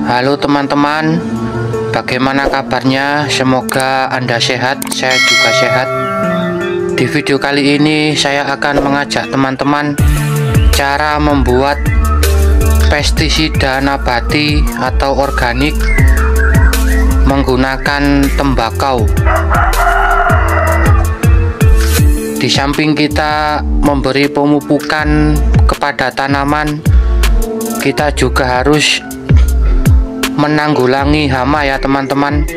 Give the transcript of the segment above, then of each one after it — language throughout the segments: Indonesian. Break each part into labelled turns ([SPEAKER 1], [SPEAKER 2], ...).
[SPEAKER 1] Halo teman-teman, bagaimana kabarnya? Semoga Anda sehat, saya juga sehat. Di video kali ini saya akan mengajak teman-teman cara membuat pestisida nabati atau organik menggunakan tembakau. Di samping kita memberi pemupukan kepada tanaman, kita juga harus menanggulangi hama ya teman-teman,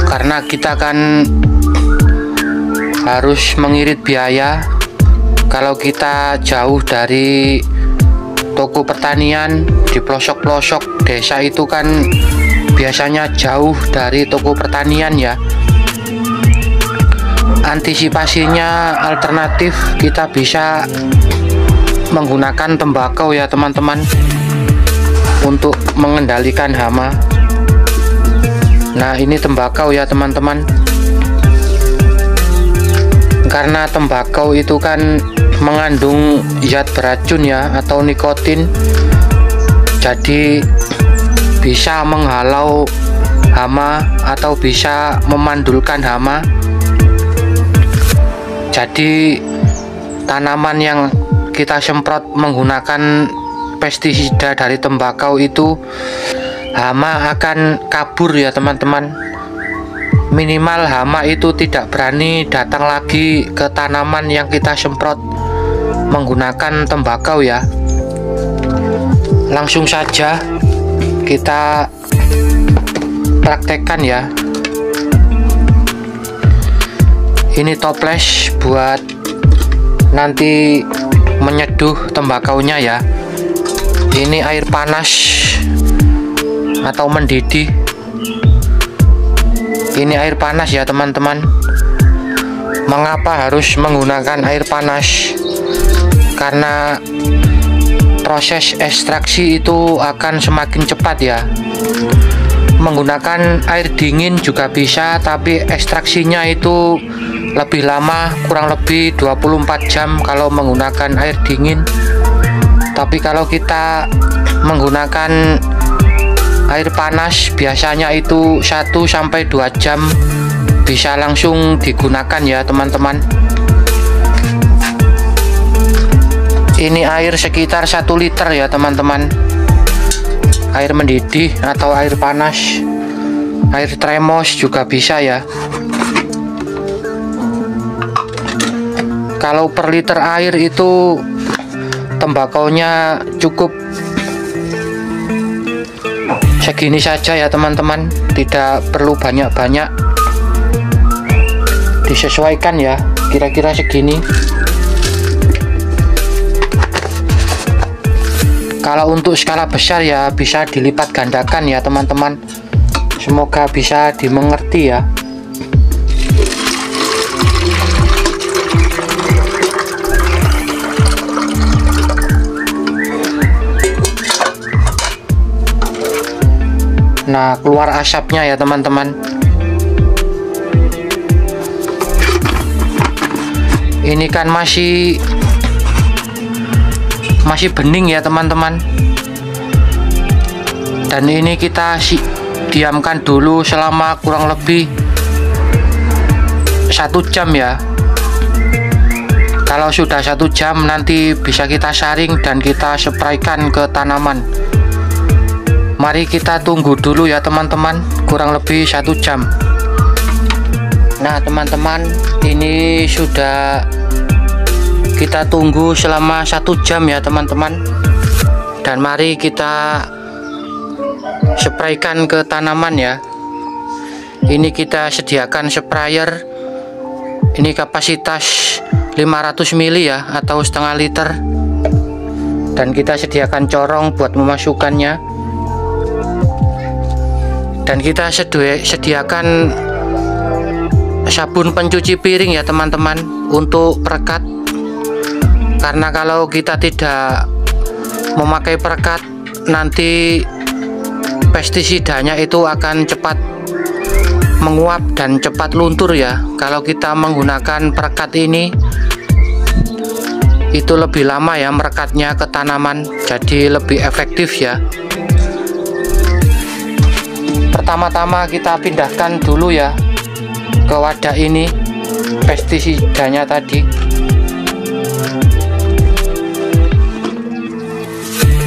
[SPEAKER 1] karena kita kan harus mengirit biaya. Kalau kita jauh dari toko pertanian di pelosok-pelosok desa itu kan biasanya jauh dari toko pertanian ya. Antisipasinya alternatif kita bisa menggunakan tembakau ya teman-teman untuk mengendalikan hama. Nah, ini tembakau ya teman-teman. Karena tembakau itu kan mengandung zat beracun ya atau nikotin, jadi bisa menghalau hama atau bisa memandulkan hama. Jadi tanaman yang kita semprot menggunakan pestisida dari tembakau itu, hama akan kabur ya teman-teman. Minimal hama itu tidak berani datang lagi ke tanaman yang kita semprot menggunakan tembakau ya. Langsung saja kita praktekkan ya. Ini toples buat nanti menyeduh tembakaunya ya. Ini air panas atau mendidih. Ini air panas ya teman-teman. Mengapa harus menggunakan air panas? Karena proses ekstraksi itu akan semakin cepat ya. Menggunakan air dingin juga bisa, tapi ekstraksinya itu lebih lama, kurang lebih 24 jam kalau menggunakan air dingin. Tapi kalau kita menggunakan air panas biasanya itu 1-2 jam bisa langsung digunakan ya teman-teman. Ini air sekitar 1 liter ya teman-teman. Air mendidih atau air panas, air termos juga bisa ya. Kalau per liter air itu tembakaunya cukup segini saja ya teman-teman, tidak perlu banyak-banyak, disesuaikan ya, kira-kira segini. Kalau untuk skala besar ya bisa dilipat gandakan ya teman-teman. Semoga bisa dimengerti ya. Nah, keluar asapnya ya teman-teman. Ini kan masih bening ya teman-teman. Dan ini kita diamkan dulu selama kurang lebih 1 jam ya. Kalau sudah 1 jam nanti bisa kita saring dan kita spraykan ke tanaman. Mari kita tunggu dulu ya teman-teman, kurang lebih 1 jam. Nah teman-teman, ini sudah kita tunggu selama 1 jam ya teman-teman. Dan mari kita spraykan ke tanaman ya. Ini kita sediakan sprayer. Ini kapasitas 500 ml ya atau setengah liter. Dan kita sediakan corong buat memasukkannya. Dan kita sediakan sabun pencuci piring ya teman-teman untuk perekat. Karena kalau kita tidak memakai perekat, nanti pestisidanya itu akan cepat menguap dan cepat luntur ya. Kalau kita menggunakan perekat ini itu lebih lama ya merekatnya ke tanaman, jadi lebih efektif ya. Pertama-tama kita pindahkan dulu ya ke wadah ini pestisidanya tadi.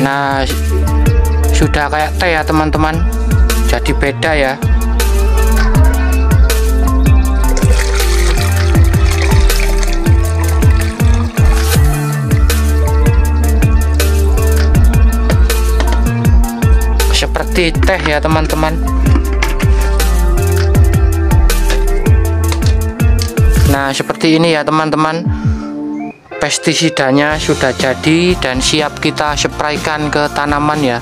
[SPEAKER 1] Nah, sudah kayak teh ya teman-teman, jadi beda ya. Seperti teh ya teman-teman. Nah, seperti ini ya teman-teman, pestisidanya sudah jadi dan siap kita spraykan ke tanaman ya.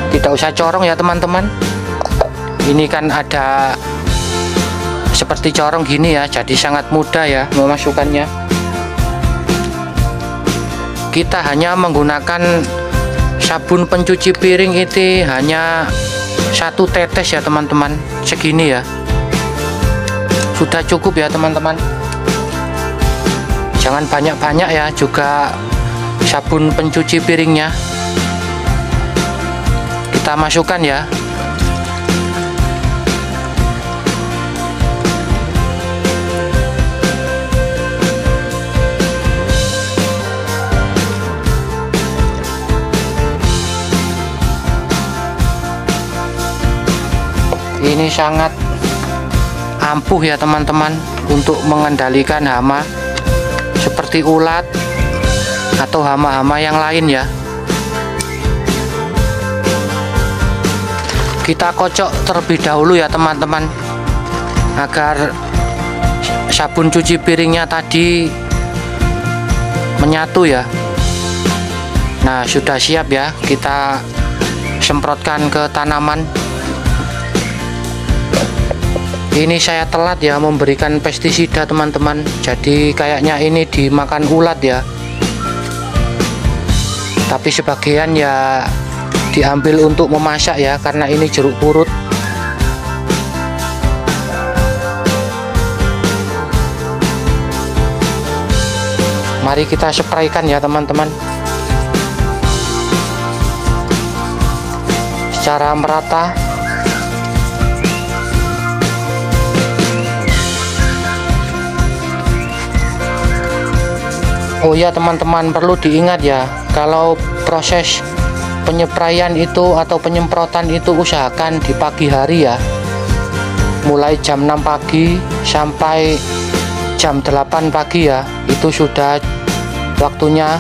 [SPEAKER 1] Tidak usah corong ya teman-teman, ini kan ada seperti corong gini ya, jadi sangat mudah ya memasukkannya. Kita hanya menggunakan sabun pencuci piring itu hanya 1 tetes ya teman-teman, segini ya, sudah cukup ya teman-teman. Jangan banyak-banyak ya, juga sabun pencuci piringnya kita masukkan ya. Ini sangat ampuh ya teman-teman untuk mengendalikan hama seperti ulat atau hama-hama yang lain ya. Kita kocok terlebih dahulu ya teman-teman, agar sabun cuci piringnya tadi menyatu ya. Nah, sudah siap ya, kita semprotkan ke tanaman. Ini saya telat ya memberikan pestisida teman-teman, jadi kayaknya ini dimakan ulat ya. Tapi sebagian ya diambil untuk memasak ya, karena ini jeruk purut. Mari kita spraykan ya teman-teman, secara merata. Oh ya teman-teman, perlu diingat ya, kalau proses penyepraian itu atau penyemprotan itu usahakan di pagi hari ya, mulai jam 6 pagi sampai jam 8 pagi ya, itu sudah waktunya.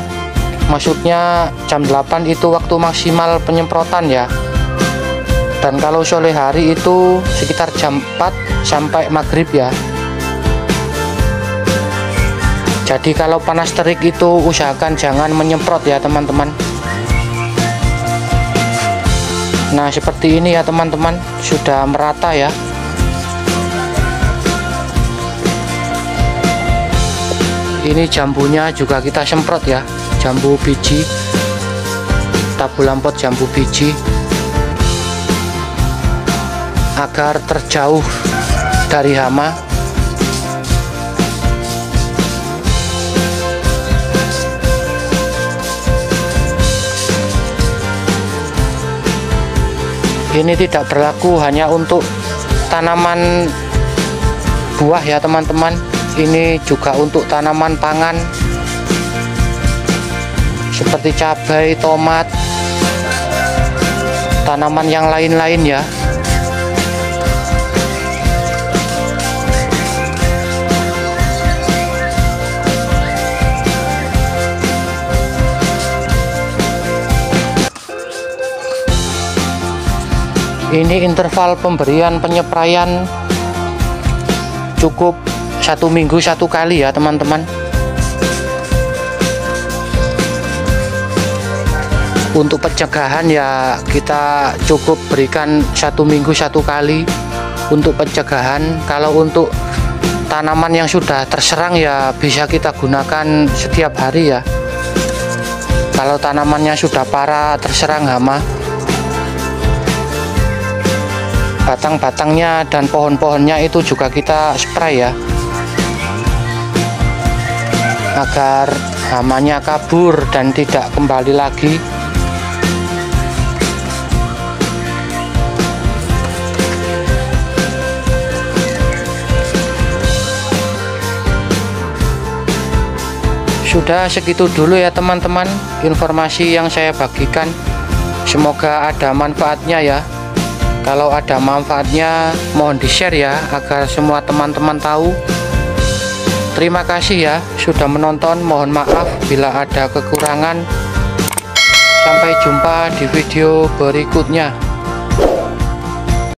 [SPEAKER 1] Maksudnya jam 8 itu waktu maksimal penyemprotan ya. Dan kalau sore hari itu sekitar jam 4 sampai maghrib ya. Jadi kalau panas terik itu usahakan jangan menyemprot ya teman-teman. Nah, seperti ini ya teman-teman, sudah merata ya. Ini jambunya juga kita semprot ya, jambu biji, tabu lampot jambu biji, agar terjauh dari hama. Ini tidak berlaku hanya untuk tanaman buah ya teman-teman, ini juga untuk tanaman pangan seperti cabai, tomat, tanaman yang lain-lain ya. Ini interval pemberian penyepraian cukup 1 minggu 1 kali ya teman-teman. Untuk pencegahan ya kita cukup berikan 1 minggu 1 kali untuk pencegahan. Kalau untuk tanaman yang sudah terserang ya bisa kita gunakan setiap hari ya. Kalau tanamannya sudah parah terserang hama. batang-batangnya dan pohon-pohonnya itu juga kita spray ya, agar hamanya kabur dan tidak kembali lagi. Sudah segitu dulu ya teman-teman informasi yang saya bagikan, semoga ada manfaatnya ya. Kalau ada manfaatnya mohon di share ya, agar semua teman-teman tahu. Terima kasih ya sudah menonton, mohon maaf bila ada kekurangan. Sampai jumpa di video berikutnya.